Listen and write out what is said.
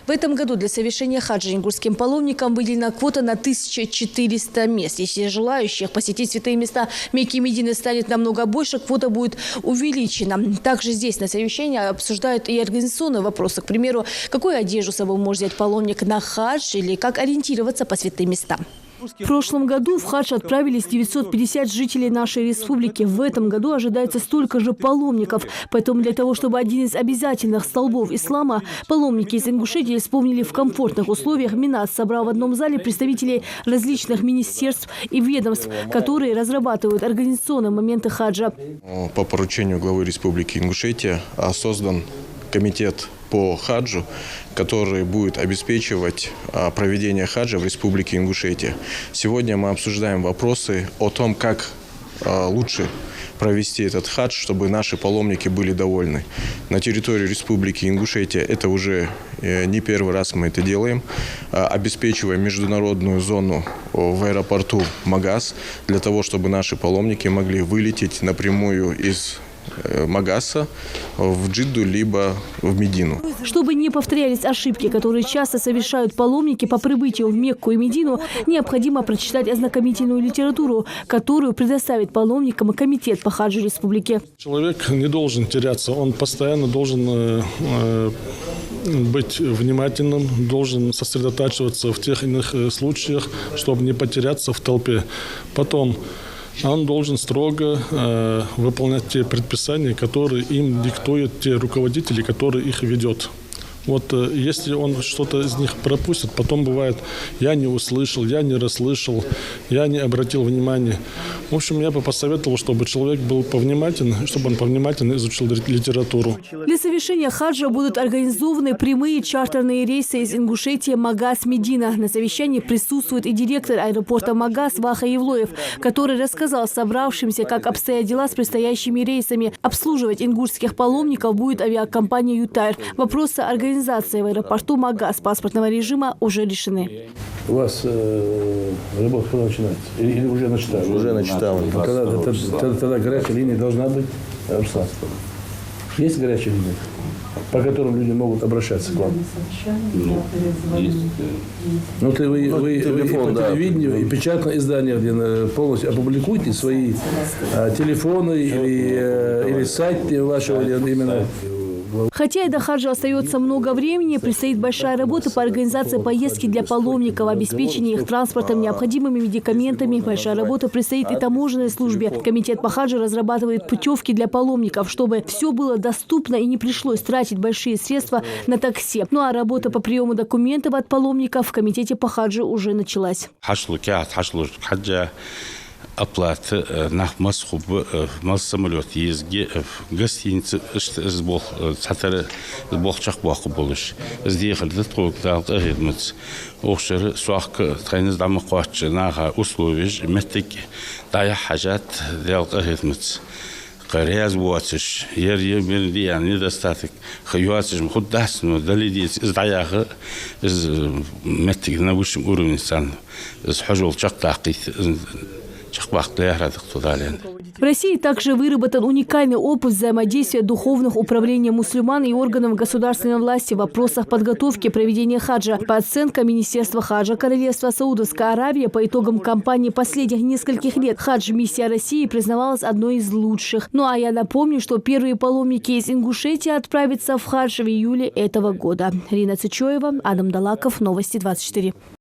В этом году для совершения хаджа ингушским паломникам выделена квота на 1400 мест. Если желающих посетить святые места Мекки и Медины станет намного больше, квота будет увеличена. Также здесь на совещании обсуждают и организационные вопросы. К примеру, какую одежду с собой может взять паломник на хадж или как ориентироваться по святым местам. В прошлом году в хадж отправились 950 жителей нашей республики. В этом году ожидается столько же паломников. Поэтому для того, чтобы один из обязательных столбов ислама, паломники из Ингушетии исполнили в комфортных условиях, Минас собрал в одном зале представителей различных министерств и ведомств, которые разрабатывают организационные моменты хаджа. По поручению главы Республики Ингушетия создан комитет по хаджу, который будет обеспечивать проведение хаджа в Республике Ингушетия. Сегодня мы обсуждаем вопросы о том, как лучше провести этот хадж, чтобы наши паломники были довольны. На территории Республики Ингушетия это уже не первый раз мы это делаем. Обеспечиваем международную зону в аэропорту Магас для того, чтобы наши паломники могли вылететь напрямую из Магаса в Джидду либо в Медину. Чтобы не повторялись ошибки, которые часто совершают паломники по прибытию в Мекку и Медину, необходимо прочитать ознакомительную литературу, которую предоставит паломникам комитет по хаджу республики. Человек не должен теряться, он постоянно должен быть внимательным, должен сосредотачиваться в тех иных случаях, чтобы не потеряться в толпе. Потом он должен строго выполнять те предписания, которые им диктуют те руководители, которые их ведут. Вот если он что-то из них пропустит, потом бывает, я не услышал, я не расслышал, я не обратил внимания. В общем, я бы посоветовал, чтобы человек был повнимательный, чтобы он повнимательно изучил литературу. Для совершения хаджа будут организованы прямые чартерные рейсы из Ингушетии Магас-Медина. На совещании присутствует и директор аэропорта Магас Ваха Евлоев, который рассказал собравшимся, как обстоят дела с предстоящими рейсами. Обслуживать ингушских паломников будет авиакомпания «Ютайр». Вопросы организации в аэропорту Магас паспортного режима уже решены. У вас работа когда начинается? Или уже начитали? Уже начитал. Тогда горячая линия должна быть, Руслан. Есть горячая линия, по которым люди могут обращаться к вам? Есть. Ну, вы по телевидению и печатное издание, где полностью опубликуйте свои телефоны или сайт вашего именно. Хотя и до хаджа остается много времени, предстоит большая работа по организации поездки для паломников, обеспечению их транспортом, необходимыми медикаментами. Большая работа предстоит и таможенной службе. Комитет по хаджу разрабатывает путевки для паломников, чтобы все было доступно и не пришлось тратить большие средства на такси. Ну а работа по приему документов от паломников в комитете по хаджу уже началась. Оплата на Москву, в самолет езги, гостиницы, сбол, сатары, сбол чахбаху болыш. Здехали, трогал, агидмец. Охшер, суахка, тройны дамы квачи, нага, условия, метики, дая хажат, дел агидмец. Кариаз буатиш, мердиян, недостаток. Хаюатиш, мхуддас, но далидец, из даяга, из метик на высшем уровне сан, из хажул чактакит. В России также выработан уникальный опыт взаимодействия духовных управлений мусульман и органов государственной власти в вопросах подготовки проведения хаджа. По оценкам Министерства хаджа Королевства Саудовская Аравия, по итогам кампании последних нескольких лет хадж-миссия России признавалась одной из лучших. Ну а я напомню, что первые паломники из Ингушетии отправятся в хадж в июле этого года. Рина Цычоева, Адам Далаков, Новости 24.